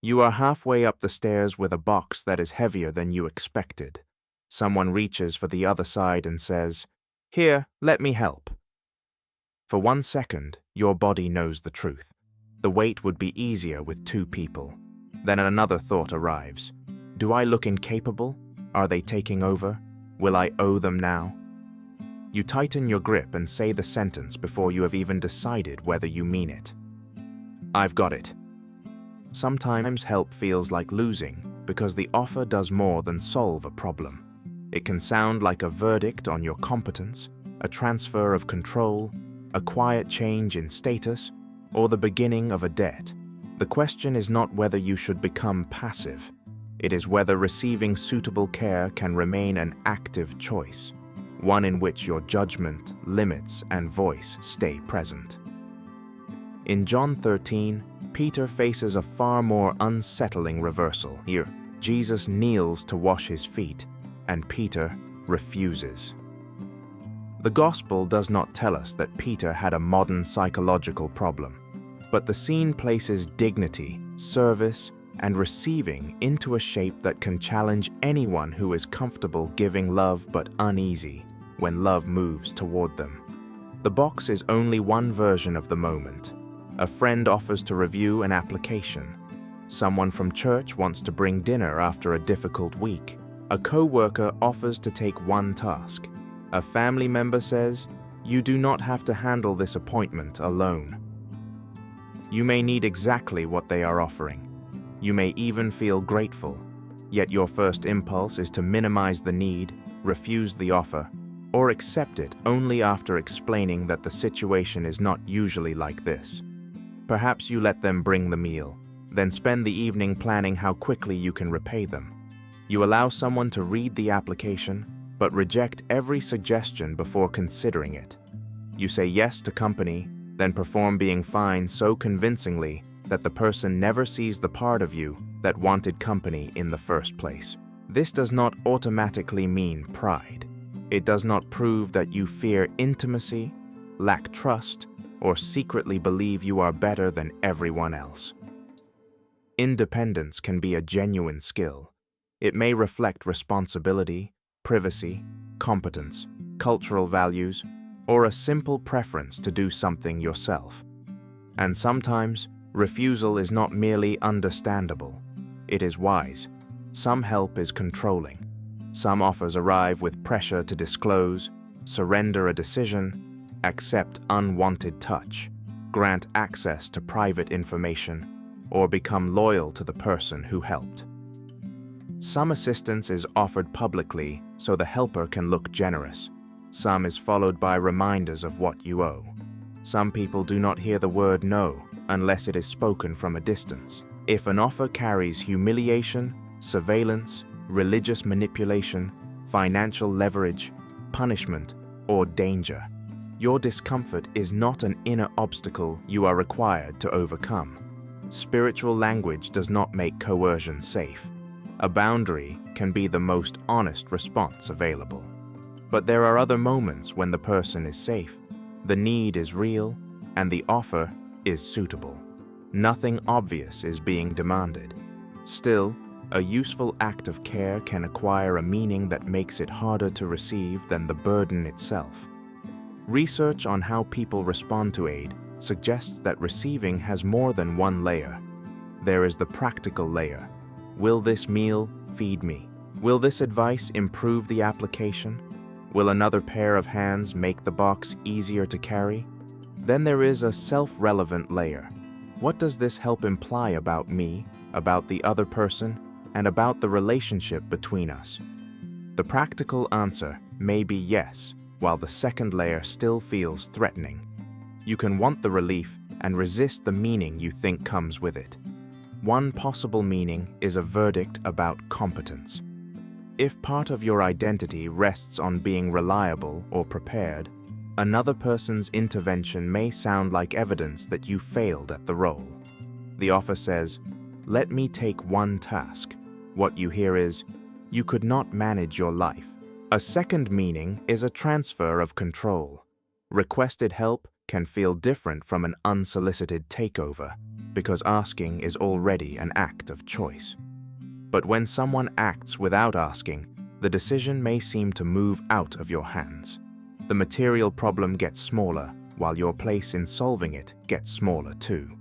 You are halfway up the stairs with a box that is heavier than you expected. Someone reaches for the other side and says, "Here, let me help." For 1 second, your body knows the truth. The weight would be easier with 2 people. Then another thought arrives. Do I look incapable? Are they taking over? Will I owe them now? You tighten your grip and say the sentence before you have even decided whether you mean it. I've got it. Sometimes help feels like losing because the offer does more than solve a problem. It can sound like a verdict on your competence, a transfer of control, a quiet change in status, or the beginning of a debt. The question is not whether you should become passive. It is whether receiving suitable care can remain an active choice, one in which your judgment, limits, and voice stay present. In John 13, Peter faces a far more unsettling reversal. Here, Jesus kneels to wash his feet, and Peter refuses. The Gospel does not tell us that Peter had a modern psychological problem, but the scene places dignity, service, and receiving into a shape that can challenge anyone who is comfortable giving love but uneasy when love moves toward them. The box is only one version of the moment. A friend offers to review an application. Someone from church wants to bring dinner after a difficult week. A co-worker offers to take one task. A family member says, "You do not have to handle this appointment alone." You may need exactly what they are offering. You may even feel grateful, yet your first impulse is to minimize the need, refuse the offer, or accept it only after explaining that the situation is not usually like this. Perhaps you let them bring the meal, then spend the evening planning how quickly you can repay them. You allow someone to read the application, but reject every suggestion before considering it. You say yes to company, then perform being fine so convincingly that the person never sees the part of you that wanted company in the first place. This does not automatically mean pride. It does not prove that you fear intimacy, lack trust, or secretly believe you are better than everyone else. Independence can be a genuine skill. It may reflect responsibility, privacy, competence, cultural values, or a simple preference to do something yourself. And sometimes, refusal is not merely understandable. It is wise. Some help is controlling. Some offers arrive with pressure to disclose, surrender a decision, accept unwanted touch, grant access to private information, or become loyal to the person who helped. Some assistance is offered publicly so the helper can look generous. Some is followed by reminders of what you owe. Some people do not hear the word no unless it is spoken from a distance. If an offer carries humiliation, surveillance, religious manipulation, financial leverage, punishment, or danger, your discomfort is not an inner obstacle you are required to overcome. Spiritual language does not make coercion safe. A boundary can be the most honest response available. But there are other moments when the person is safe, the need is real, and the offer is suitable. Nothing obvious is being demanded. Still, a useful act of care can acquire a meaning that makes it harder to receive than the burden itself. Research on how people respond to aid suggests that receiving has more than one layer. There is the practical layer. Will this meal feed me? Will this advice improve the application? Will another pair of hands make the box easier to carry? Then there is a self-relevant layer. What does this help imply about me, about the other person, and about the relationship between us? The practical answer may be yes, while the second layer still feels threatening. You can want the relief and resist the meaning you think comes with it. One possible meaning is a verdict about competence. If part of your identity rests on being reliable or prepared, another person's intervention may sound like evidence that you failed at the role. The offer says, "Let me take one task." What you hear is, "You could not manage your life." A second meaning is a transfer of control. Requested help can feel different from an unsolicited takeover, because asking is already an act of choice. But when someone acts without asking, the decision may seem to move out of your hands. The material problem gets smaller, while your place in solving it gets smaller too.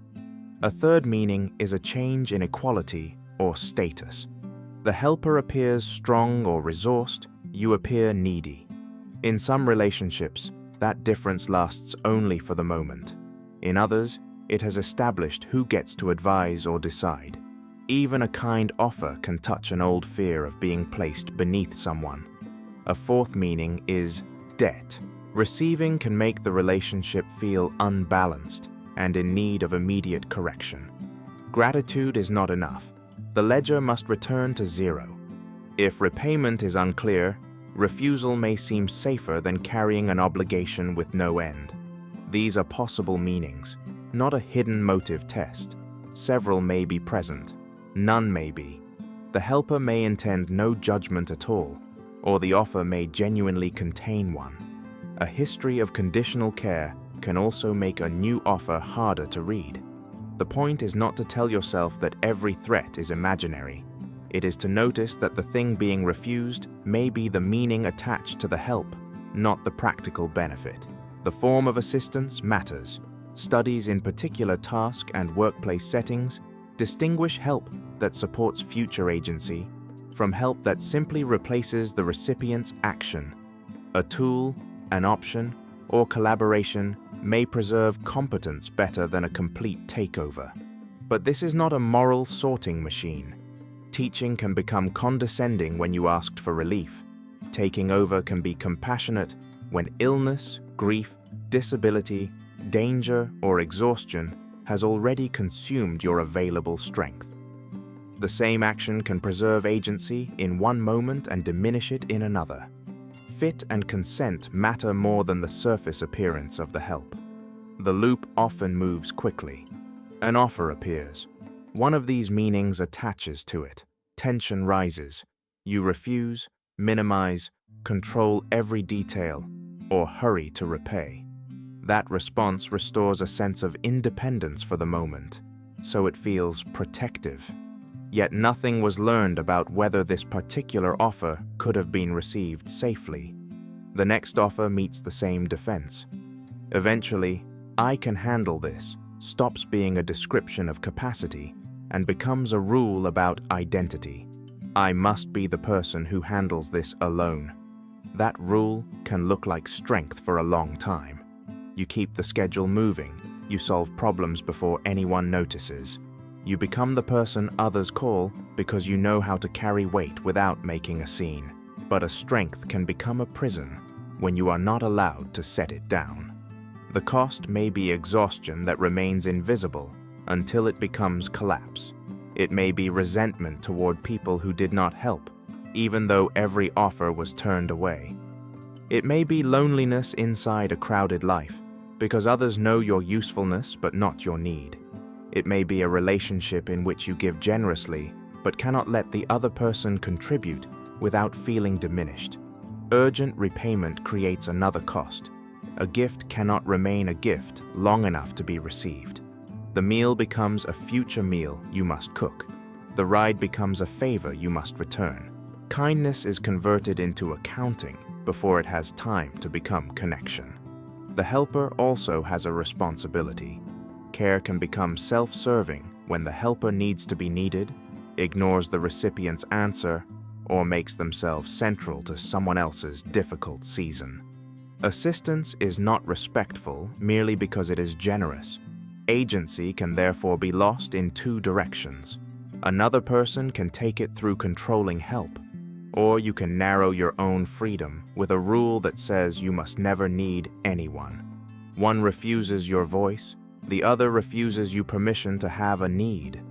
A third meaning is a change in equality or status. The helper appears strong or resourced, you appear needy. In some relationships, that difference lasts only for the moment. In others, it has established who gets to advise or decide. Even a kind offer can touch an old fear of being placed beneath someone. A fourth meaning is debt. Receiving can make the relationship feel unbalanced and in need of immediate correction. Gratitude is not enough. The ledger must return to zero. If repayment is unclear, refusal may seem safer than carrying an obligation with no end. These are possible meanings, not a hidden motive test. Several may be present, none may be. The helper may intend no judgment at all, or the offer may genuinely contain one. A history of conditional care can also make a new offer harder to read. The point is not to tell yourself that every threat is imaginary. It is to notice that the thing being refused may be the meaning attached to the help, not the practical benefit. The form of assistance matters. Studies in particular task and workplace settings distinguish help that supports future agency from help that simply replaces the recipient's action. A tool, an option, or collaboration may preserve competence better than a complete takeover. But this is not a moral sorting machine. Teaching can become condescending when you asked for relief. Taking over can be compassionate when illness, grief, disability, danger, or exhaustion has already consumed your available strength. The same action can preserve agency in one moment and diminish it in another. Fit and consent matter more than the surface appearance of the help. The loop often moves quickly. An offer appears. One of these meanings attaches to it. Tension rises. You refuse, minimize, control every detail, or hurry to repay. That response restores a sense of independence for the moment, so it feels protective. Yet nothing was learned about whether this particular offer could have been received safely. The next offer meets the same defense. Eventually, "I can handle this" stops being a description of capacity and becomes a rule about identity. I must be the person who handles this alone. That rule can look like strength for a long time. You keep the schedule moving, you solve problems before anyone notices. You become the person others call because you know how to carry weight without making a scene. But a strength can become a prison when you are not allowed to set it down. The cost may be exhaustion that remains invisible until it becomes collapse. It may be resentment toward people who did not help, even though every offer was turned away. It may be loneliness inside a crowded life, because others know your usefulness but not your need. It may be a relationship in which you give generously, but cannot let the other person contribute without feeling diminished. Urgent repayment creates another cost. A gift cannot remain a gift long enough to be received. The meal becomes a future meal you must cook. The ride becomes a favor you must return. Kindness is converted into accounting before it has time to become connection. The helper also has a responsibility. Care can become self-serving when the helper needs to be needed, ignores the recipient's answer, or makes themselves central to someone else's difficult season. Assistance is not respectful merely because it is generous. Agency can therefore be lost in two directions. Another person can take it through controlling help, or you can narrow your own freedom with a rule that says you must never need anyone. One refuses your voice, the other refuses you permission to have a need.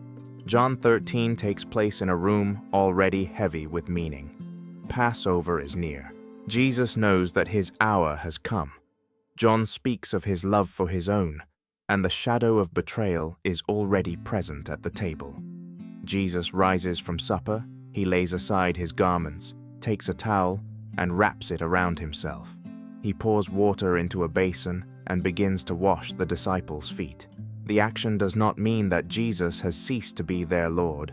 John 13 takes place in a room already heavy with meaning. Passover is near. Jesus knows that his hour has come. John speaks of his love for his own, and the shadow of betrayal is already present at the table. Jesus rises from supper, he lays aside his garments, takes a towel, and wraps it around himself. He pours water into a basin and begins to wash the disciples' feet. The action does not mean that Jesus has ceased to be their Lord.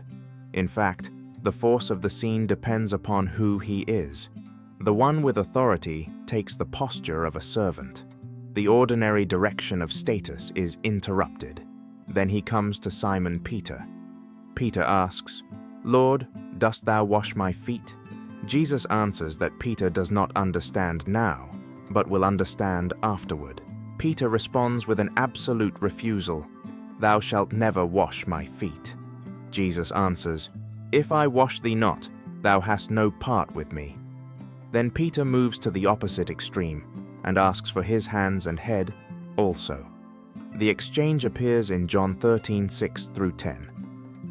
In fact, the force of the scene depends upon who he is. The one with authority takes the posture of a servant. The ordinary direction of status is interrupted. Then he comes to Simon Peter. Peter asks, "Lord, dost thou wash my feet?" Jesus answers that Peter does not understand now, but will understand afterward. Peter responds with an absolute refusal. "Thou shalt never wash my feet." Jesus answers, "If I wash thee not, thou hast no part with me." Then Peter moves to the opposite extreme and asks for his hands and head also. The exchange appears in John 13:6-10.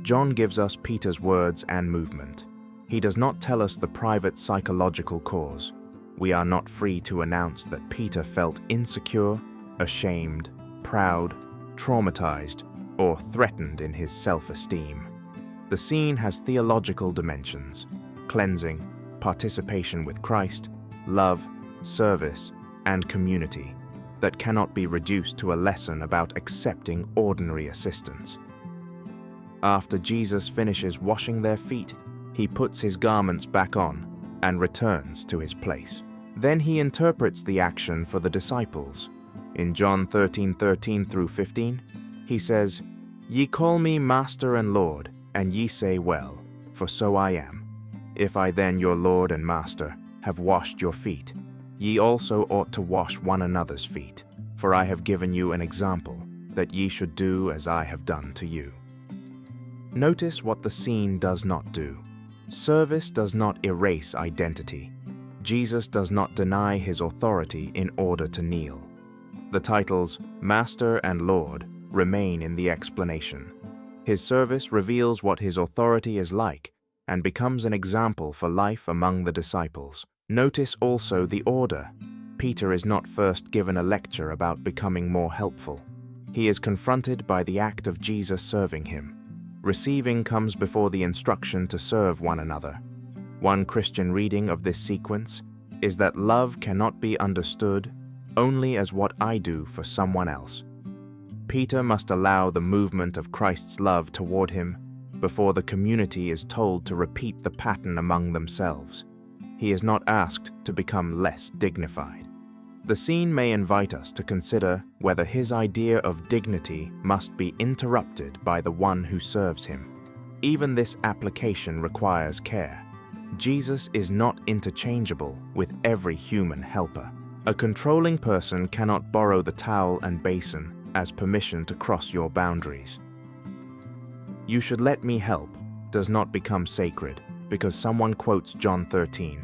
John gives us Peter's words and movement. He does not tell us the private psychological cause. We are not free to announce that Peter felt insecure, ashamed, proud, traumatized, or threatened in his self-esteem. The scene has theological dimensions: cleansing, participation with Christ, love, service, and community that cannot be reduced to a lesson about accepting ordinary assistance. After Jesus finishes washing their feet, he puts his garments back on and returns to his place. Then he interprets the action for the disciples. In John 13:13-15, he says, "Ye call me Master and Lord, and ye say well, for so I am. If I then, your Lord and Master, have washed your feet, ye also ought to wash one another's feet. For I have given you an example, that ye should do as I have done to you." Notice what the scene does not do. Service does not erase identity. Jesus does not deny his authority in order to kneel. The titles Master and Lord remain in the explanation. His service reveals what his authority is like and becomes an example for life among the disciples. Notice also the order. Peter is not first given a lecture about becoming more helpful. He is confronted by the act of Jesus serving him. Receiving comes before the instruction to serve one another. One Christian reading of this sequence is that love cannot be understood only as what I do for someone else. Peter must allow the movement of Christ's love toward him before the community is told to repeat the pattern among themselves. He is not asked to become less dignified. The scene may invite us to consider whether his idea of dignity must be interrupted by the one who serves him. Even this application requires care. Jesus is not interchangeable with every human helper. A controlling person cannot borrow the towel and basin as permission to cross your boundaries. "You should let me help" does not become sacred because someone quotes John 13.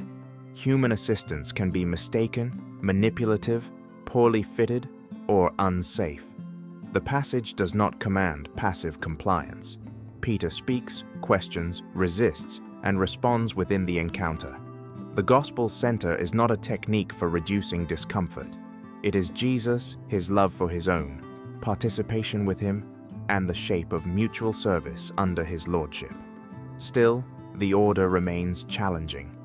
Human assistance can be mistaken, manipulative, poorly fitted, or unsafe. The passage does not command passive compliance. Peter speaks, questions, resists, and responds within the encounter. The gospel's center is not a technique for reducing discomfort. It is Jesus, his love for his own, participation with him, and the shape of mutual service under his lordship. Still, the order remains challenging.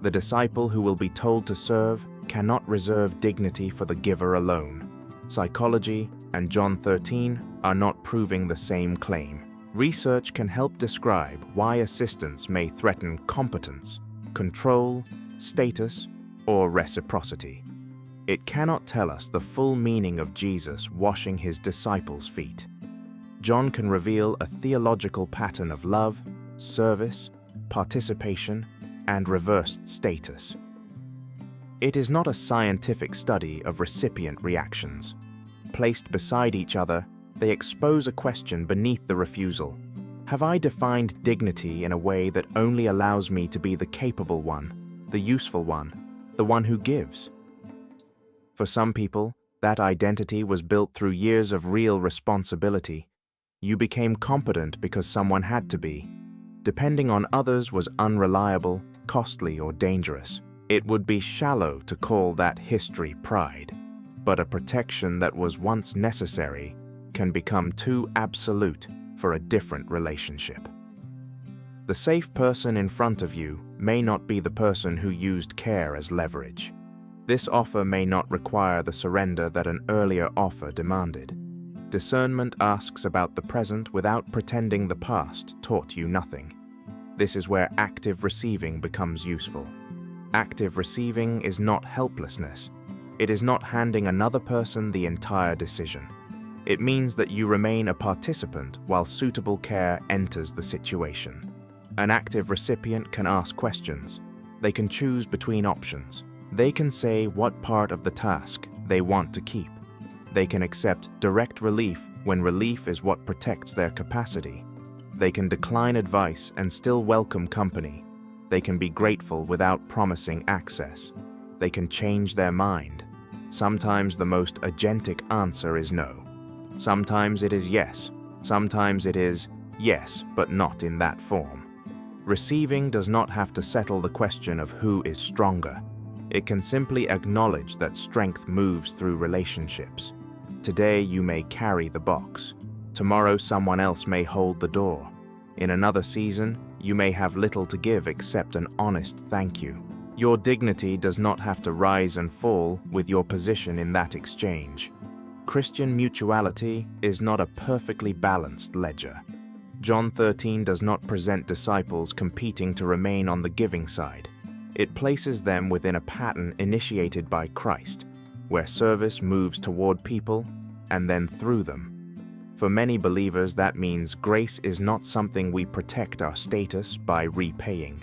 The disciple who will be told to serve cannot reserve dignity for the giver alone. Psychology and John 13 are not proving the same claim. Research can help describe why assistance may threaten competence, control, status, or reciprocity. It cannot tell us the full meaning of Jesus washing his disciples' feet. John can reveal a theological pattern of love, service, participation, and reversed status. It is not a scientific study of recipient reactions. Placed beside each other, they expose a question beneath the refusal. Have I defined dignity in a way that only allows me to be the capable one, the useful one, the one who gives? For some people, that identity was built through years of real responsibility. You became competent because someone had to be. Depending on others was unreliable, costly, or dangerous. It would be shallow to call that history pride, but a protection that was once necessary can become too absolute for a different relationship. The safe person in front of you may not be the person who used care as leverage. This offer may not require the surrender that an earlier offer demanded. Discernment asks about the present without pretending the past taught you nothing. This is where active receiving becomes useful. Active receiving is not helplessness. It is not handing another person the entire decision. It means that you remain a participant while suitable care enters the situation. An active recipient can ask questions. They can choose between options. They can say what part of the task they want to keep. They can accept direct relief when relief is what protects their capacity. They can decline advice and still welcome company. They can be grateful without promising access. They can change their mind. Sometimes the most agentic answer is no. Sometimes it is yes. Sometimes it is yes, but not in that form. Receiving does not have to settle the question of who is stronger. It can simply acknowledge that strength moves through relationships. Today you may carry the box. Tomorrow someone else may hold the door. In another season, you may have little to give except an honest thank you. Your dignity does not have to rise and fall with your position in that exchange. Christian mutuality is not a perfectly balanced ledger. John 13 does not present disciples competing to remain on the giving side. It places them within a pattern initiated by Christ, where service moves toward people and then through them. For many believers, that means grace is not something we protect our status by repaying.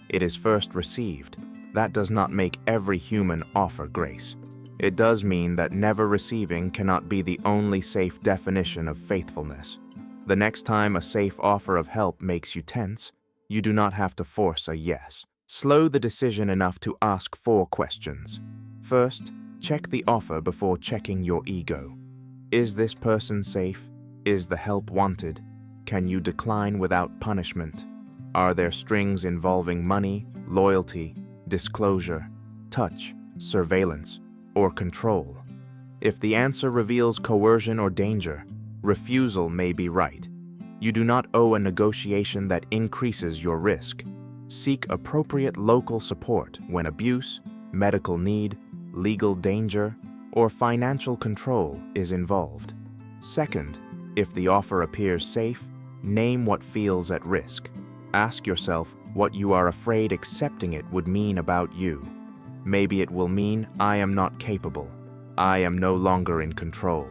It is first received. That does not make every human offer grace. It does mean that never receiving cannot be the only safe definition of faithfulness. The next time a safe offer of help makes you tense, you do not have to force a yes. Slow the decision enough to ask 4 questions. First, check the offer before checking your ego. Is this person safe? Is the help wanted? Can you decline without punishment? Are there strings involving money, loyalty, disclosure, touch, surveillance, or control? If the answer reveals coercion or danger, refusal may be right. You do not owe a negotiation that increases your risk. Seek appropriate local support when abuse, medical need, legal danger, or financial control is involved. Second, if the offer appears safe, name what feels at risk. Ask yourself what you are afraid accepting it would mean about you. Maybe it will mean I am not capable. I am no longer in control.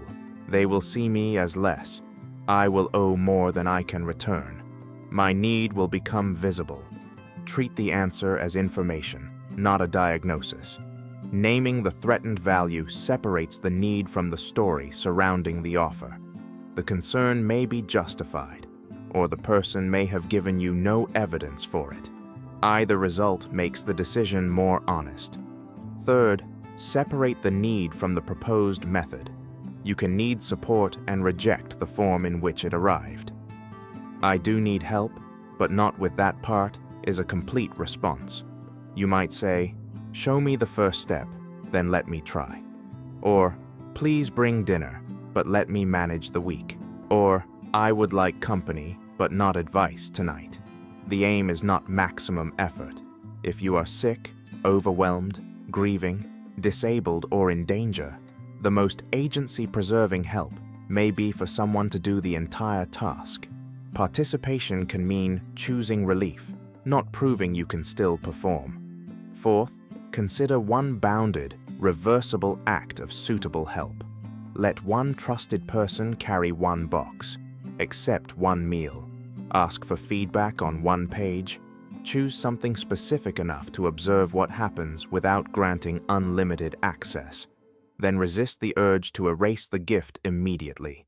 They will see me as less. I will owe more than I can return. My need will become visible. Treat the answer as information, not a diagnosis. Naming the threatened value separates the need from the story surrounding the offer. The concern may be justified, or the person may have given you no evidence for it. Either result makes the decision more honest. Third, separate the need from the proposed method. You can need support and reject the form in which it arrived. I do need help, but not with that part, is a complete response. You might say, show me the first step, then let me try. Or, please bring dinner, but let me manage the week. Or, I would like company, but not advice tonight. The aim is not maximum effort. If you are sick, overwhelmed, grieving, disabled, or in danger, the most agency-preserving help may be for someone to do the entire task. Participation can mean choosing relief, not proving you can still perform. Fourth, consider one bounded, reversible act of suitable help. Let one trusted person carry one box. Accept one meal. Ask for feedback on one page. Choose something specific enough to observe what happens without granting unlimited access. Then resist the urge to erase the gift immediately.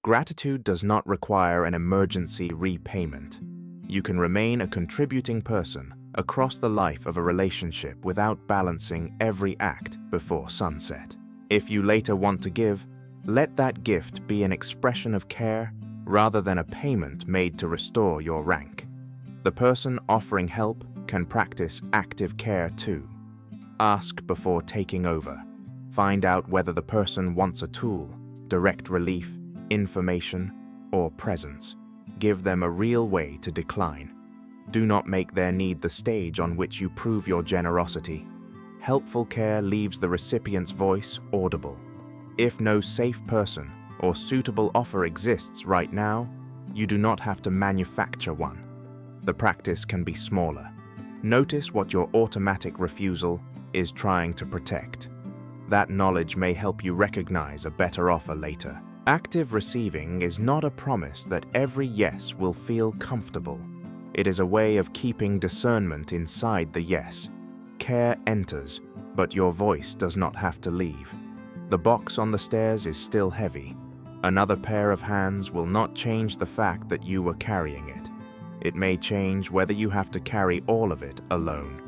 Gratitude does not require an emergency repayment. You can remain a contributing person across the life of a relationship without balancing every act before sunset. If you later want to give, let that gift be an expression of care rather than a payment made to restore your rank. The person offering help can practice active care too. Ask before taking over. Find out whether the person wants a tool, direct relief, information, or presence. Give them a real way to decline. Do not make their need the stage on which you prove your generosity. Helpful care leaves the recipient's voice audible. If no safe person, or suitable offer exists right now, you do not have to manufacture one. The practice can be smaller. Notice what your automatic refusal is trying to protect. That knowledge may help you recognize a better offer later. Active receiving is not a promise that every yes will feel comfortable. It is a way of keeping discernment inside the yes. Care enters, but your voice does not have to leave. The box on the stairs is still heavy. Another pair of hands will not change the fact that you were carrying it. It may change whether you have to carry all of it alone.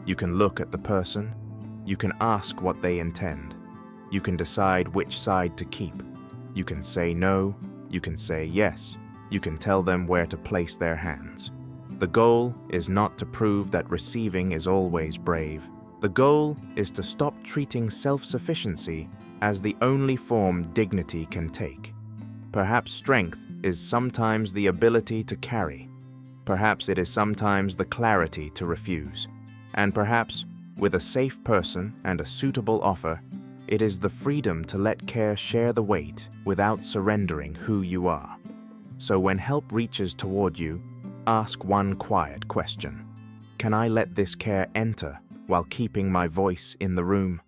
You can look at the person. You can ask what they intend. You can decide which side to keep. You can say no. You can say yes. You can tell them where to place their hands. The goal is not to prove that receiving is always brave. The goal is to stop treating self-sufficiency as the only form dignity can take. Perhaps strength is sometimes the ability to carry. Perhaps it is sometimes the clarity to refuse. And perhaps, with a safe person and a suitable offer, it is the freedom to let care share the weight without surrendering who you are. So when help reaches toward you, ask one quiet question. Can I let this care enter while keeping my voice in the room?